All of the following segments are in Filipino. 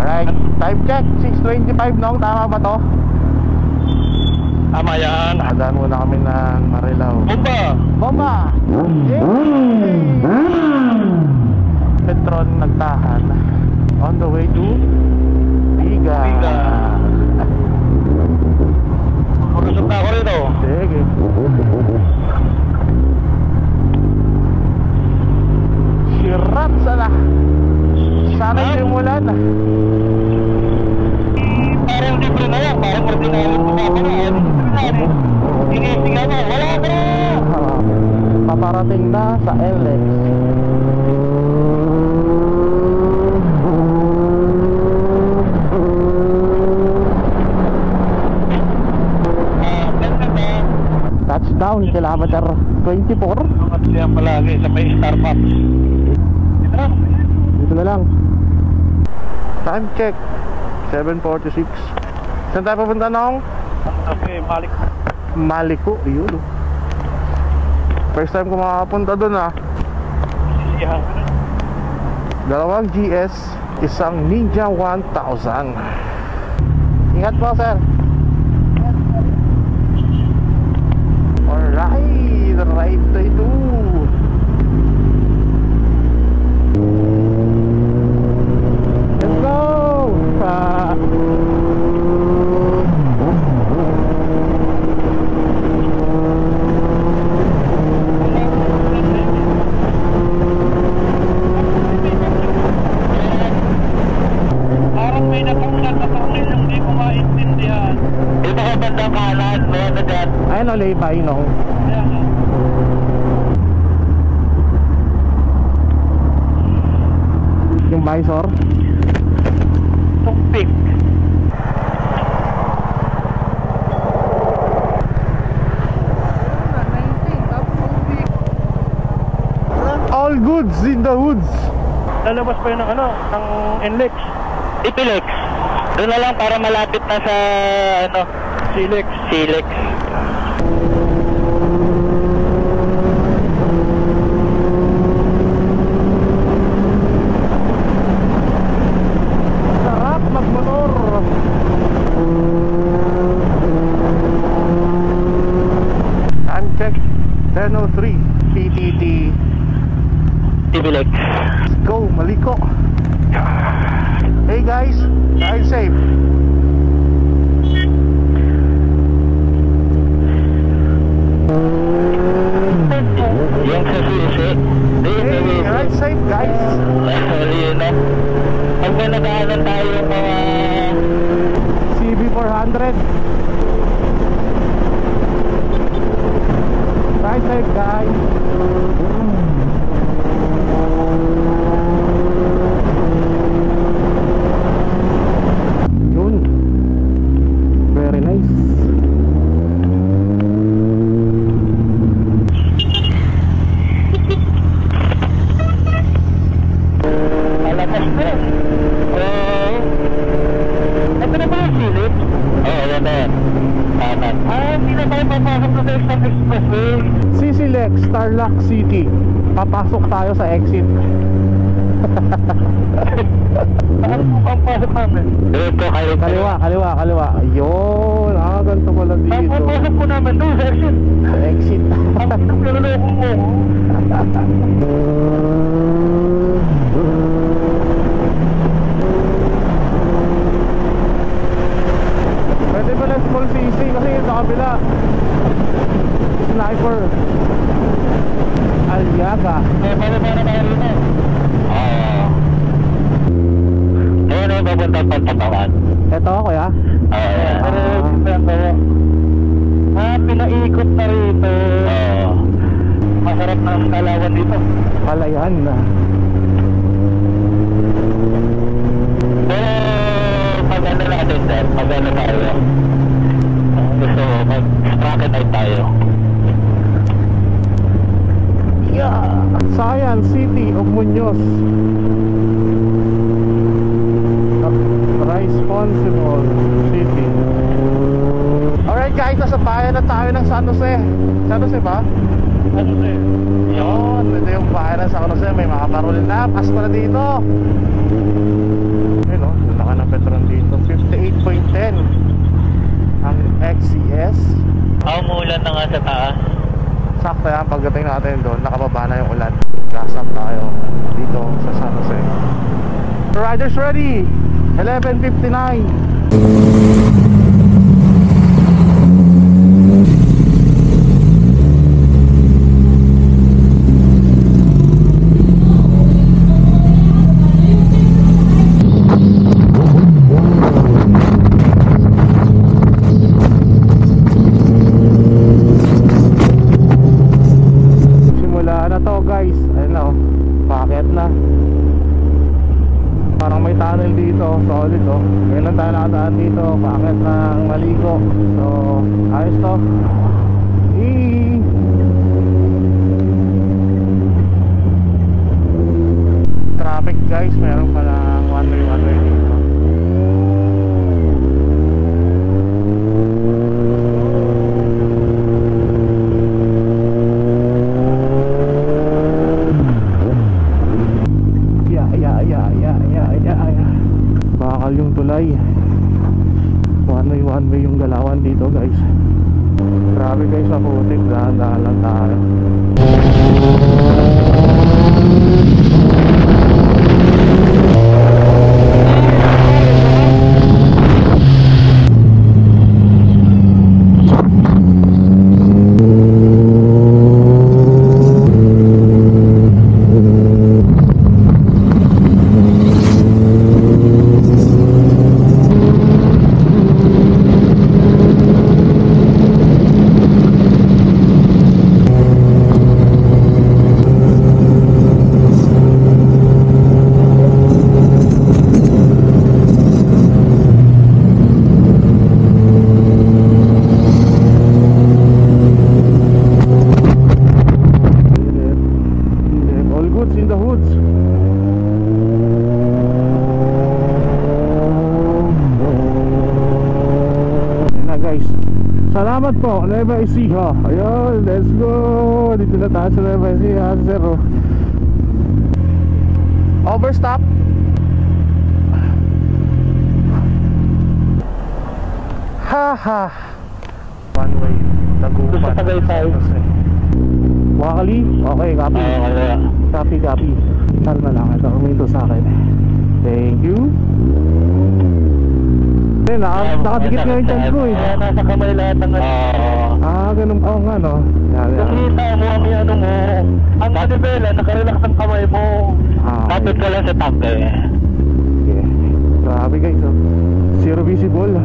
Alright, time check 6:25 noong, tama ba to? Tama yan. Nadaan muna kami ng Marilao. Bomba! Bomba! Yay! Petron nagtahan. On the way to Biga. Magasok na ako rito. Sige. Sirat sana. Sana yung ulan. Parang libre na yan. Parang ordinary pumaparaan. Inisinga na. Wala ka! Paparating na sa LX. Touchdown, kilometer 24. At siya palagi sa may Starbucks. Dito na lang. Time check 7:46. Saan tayo papunta nong? Okay, balik. Maliko, yun. First time ko makapunta doon ah. Sisiyahan. Dalawang GS, isang Ninja 1000. Ingat po sir. Alright, right to ito. Let's go! Parang may nakulat na tunnel yung di ko maintindihan. Ito ka bandang kanan, may ano dyan. Ayun o, Levi, no? Ayan o. Yung visor. Tumpik. All goods in the woods. Lalabas pa yun ng ano, ng NLEX. Ipilex. Doon na lang para malapit na sa ano, Silex. Silex. Sarap magmotor. Time check 10:03 PTT. Ipilex. Let's go, Maliko. Hey guys, drive safe. Yung sa susi. Hey, ride safe guys. Yun na. Pag may nagaanan tayo yung mga CB400. Ride safe guys. Yun. Very nice. alakas na. Ito na ba yung silip? Oo, yan na yan. Kanan. Hindi na tayo papasok na tayo sa expressway. CCLEX, Starlock City. Papasok tayo sa exit. Saan po ang pasok namin? Dito, Kaliwa, kaliwa, kaliwa. Ayun, ganito pala Saan dito. po pasok po namin? Doon, sa exit. Sa exit. Ang pinaglaloko mo. Pwede ba na small CC kasi sa kabila Sniper Aliaga. Paano tayo rito? Ayun ang papunta pagpatawan. Ito kuya. Pinaikot na rito. Masarap na ang kalawan dito. Palayan na. Pero pag-ano natin dyan, pag-ano tayo. Gusto mag-sprocket out tayo. Yeah. Science City of Muñoz. Responsible City. Alright guys, nasa bayan na tayo ng San Jose. San Jose ba? San Jose. Yun, ito yung bayan ng San Jose. May mga parolin na, pasto na dito. Ayun o, laka ng Umuulan na nga sa taas. Sakto yan, pagdating natin doon, nakababa na yung ulan. Gasap tayo dito sa San Jose. Riders ready! 11:59. Parang may tunnel dito, solid oh. Ngayon lang tayo nakadaan dito, pangit ng maligo. So, ayos to. Traffic guys, meron palang one way dito. Bakal yung tulay. One way yung galawan dito guys. Grabe guys, maputik. Dahan-dahan lang tayo. Salamat po, Nueva Ecija. Ayun, let's go. Dito na tayo sa Nueva Ecija, zero. Overstop. Haha. One way. Nagupan. Wakali? Okay, copy. Copy. Kalma lang. Ito, huminto sa akin. Thank you. Nakadikit nga yung chance ko eh. Nasa kamay lahat ng ganun pa nga no. Kumita mo ang ano mo. Ang manibela, nakarelax ang kamay mo. Kapit ka lang sa tangke. Okay. Grabe guys oh. Zero visible.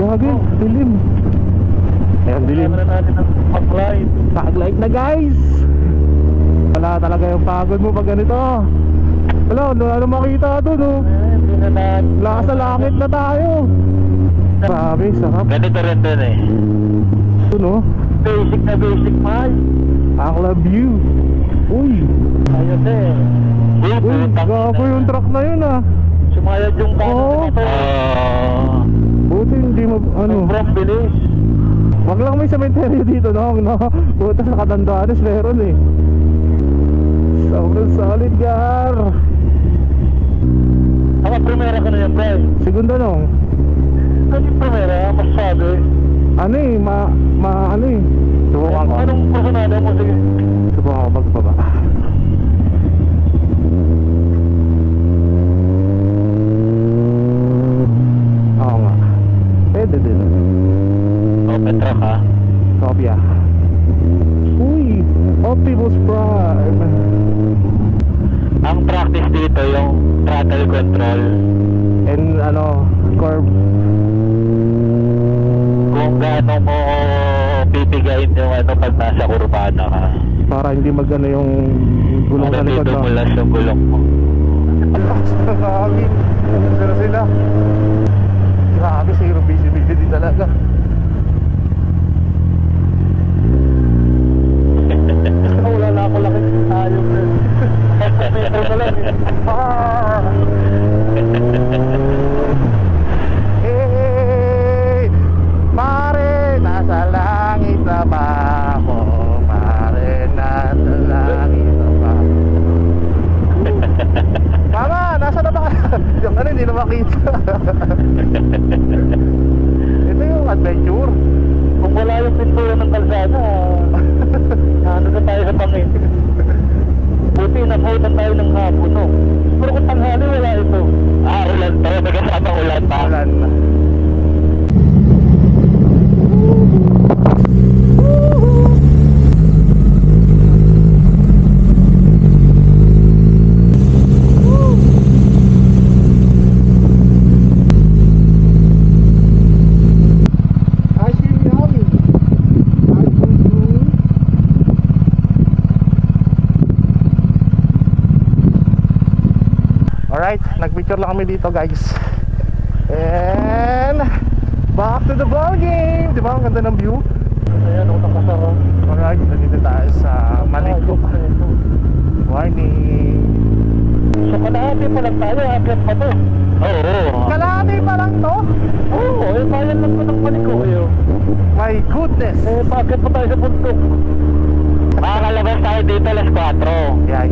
Grabe, dilim. Ayan, dilim. Kailangan na natin ang pag-light. Pag-light na guys. Wala talaga yung pagod mo pag ganito. Wala na makita doon oh. Lakas sa langit na tayo. Grabe, sarap. Ganito rin din eh. Ito no? Basic na basic mahal. Akla view. Uy. Ayos eh. Uy, gago yung truck na yun ah. Sumayad yung Oo. Buti hindi ano. Sobrang bilis. Wag lang may cemetery dito no. Buti sa Catanduanes meron eh. Sobrang solid gar. Ako, primera ka na yan, bro. Segunda nung. Kasi primera, masabi. Ano eh, ano eh. Subukan ko. Anong personada mo? Sige. Subukan ko pagbaba. Oo nga. Pwede din. Petra ka? Kopya. Uy, Optimus Prime. Ang practice dito yung throttle control and ano, curve. Kung gaano mo pipigain yung ano pag nasa kurbana ka. Para hindi magano yung gulong sa likod. Hindi dumulas yung gulong mo. Alakas na kami. Pero sila. Grabe, zero visibility talaga. Wala na ako laki tayo. Metro na lang eh. Hey, pare, nasa langit na ba ako? Pare, nasa langit na ba? Tama, nasa na ba ka? Yung ano, hindi na makita. Ito yung adventure. Kung wala yung pintura ng kalsada, ano na tayo sa pangin. Buti nabutan tayo ng hapon, no? Pero kung tanghali, wala ito. Ulan to. May kasama ulan pa. Ulan. Alright, nagpicture lang kami dito guys. And back to the ball game. Diba ang ganda ng view? Ayan, ako nakasara. Alright, nandito tayo sa Maligro. Warning. So, kalahati pa lang tayo. Akit pa to. Oo. Kalahati pa lang to? Oo, bayan lang ko ng Maligro. My goodness. Bakit pa tayo sa bundok? Makakalabas tayo dito alas 4. Yan.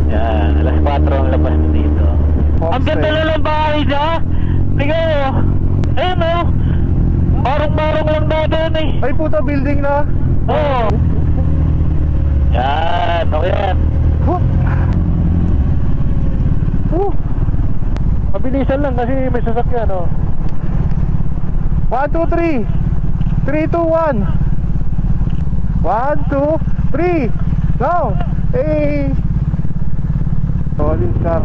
Yan, alas 4 ang labas dito. Ang Homestay. ganda na lang bahay niya. Tingnan mo. Ayun o. Marong-marong lang na doon eh. Ay puta, building na. Oo. Yan, okay yan. Mabilisan lang kasi may sasakyan o. 1, 2, 3. 3, 2, 1. 1, 2, 3. Go. Hey. Solid car.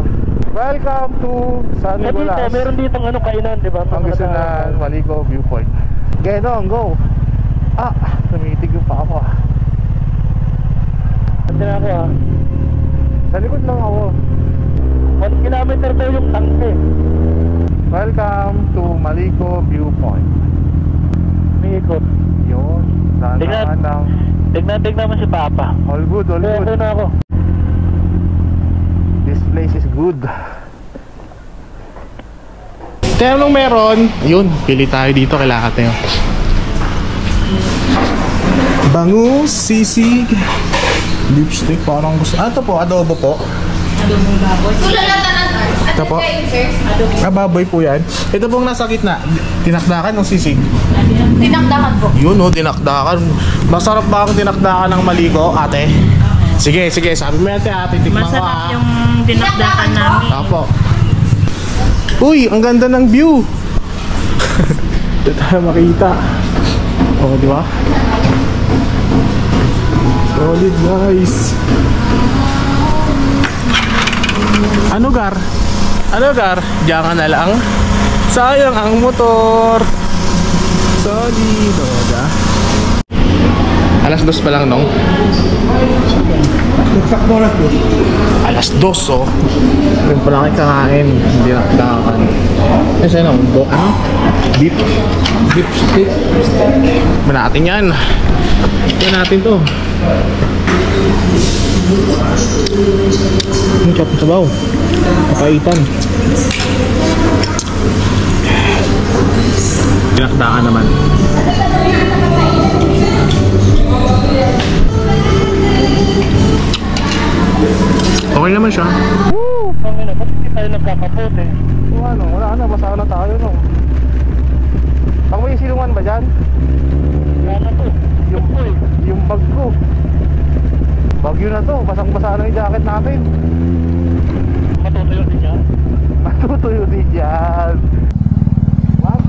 Welcome to San Nicolas. Meron dito kainan, di ba? Pangasinan, Maligro Viewpoint. Genong, go. Tumitig yung pa ako. Ante na ako ha. Sa likod lang ako. 1 kilometer daw yung tangke. Welcome to Maligro Viewpoint. Umiikot. Yun. Dahan-dahan lang. Tignan mo si Papa. All good, all Kaya good. na ako. This place is good. Kaya nung meron, yun, pili tayo dito, kailangan tayo. Bangus, sisig, lipstick, parang gusto. Ito po, adobo po. Adobong baboy. Ito po. Baboy po yan. Ito pong nasa gitna, tinakdakan ng sisig. Tinakdakan po. Yun tinakdakan. Masarap ba ang tinakdakan ng Maligro, ate? Sige, sabi mo ate, tikman ko Masarap yung tinakdakan namin. Apo. Uy, ang ganda ng view. Ito tayo makita. Di ba? Solid guys. Ano gar? Diyan ka na lang. Sayang ang motor. Solid. Alas 2 pa lang nung. Alas 2 oh. Yung pala kayo kakain. Hindi nakakakan. Saan ang beef steak. Ba natin yan. Yan natin to. Yung chop sa baw. Kapaitan. Dinakdakan naman. Okay naman siya. Kami na, ba't hindi tayo nagkakapot eh? Wala na, basa na tayo no. Pag may silungan ba dyan? Yan na to. Yung bag ko. Bagyo na to, basang-basa na yung jacket natin. Matutuyo din yan. Matutuyo din yan. What?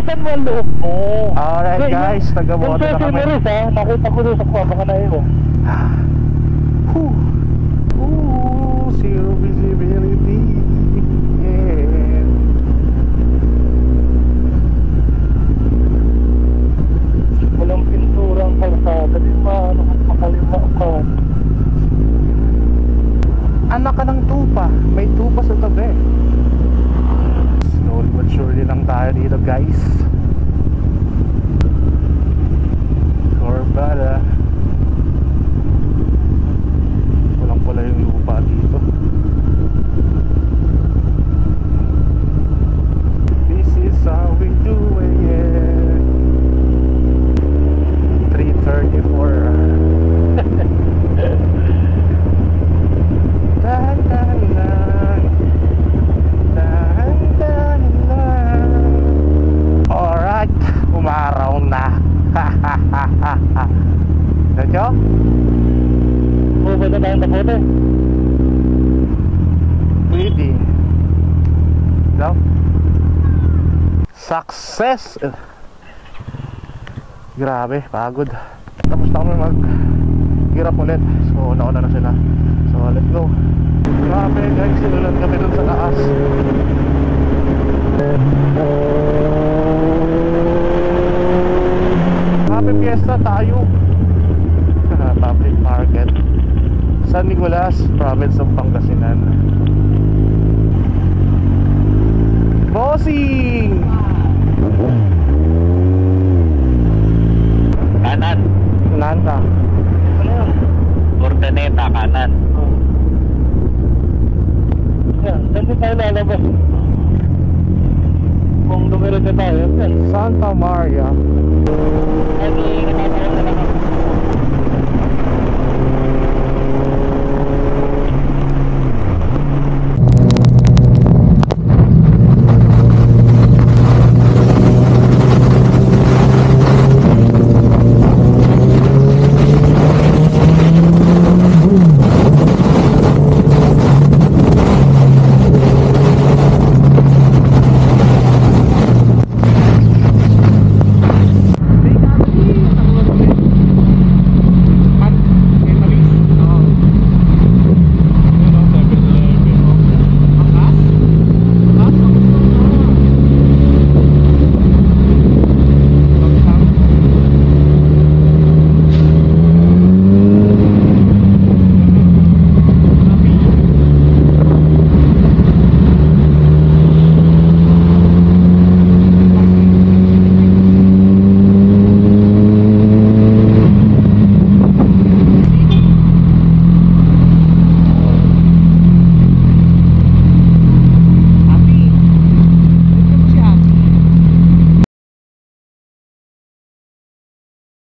Saan mo ang loob mo? Alright guys, taga-moto na kami. Meron ha, nakita ko doon sa kuha, baka na iyo. Zero visibility. Yeah. Walang pintura ang kalsada, di maano kung makalimutan. Anak ka ng tupa, may tupa sa tabi. Slowly but surely lang tayo dito guys. Corbada. Diretso? Pupunta tayong Tapote. Pwede. No? Success! Grabe, pagod. Tapos na kami mag-hirap ulit. So, nauna na sila. So, let's go. Grabe guys, sinulan kami dun sa taas. Happy Fiesta tayo. Public Market, San Nicolas, Province of Pangasinan. Bossing! Kanan. Unahan ka. Ano yun? Ordaneta, kanan. Yan, saan din tayo lalabas? Kung numero na tayo, yan. Santa Maria. Ay,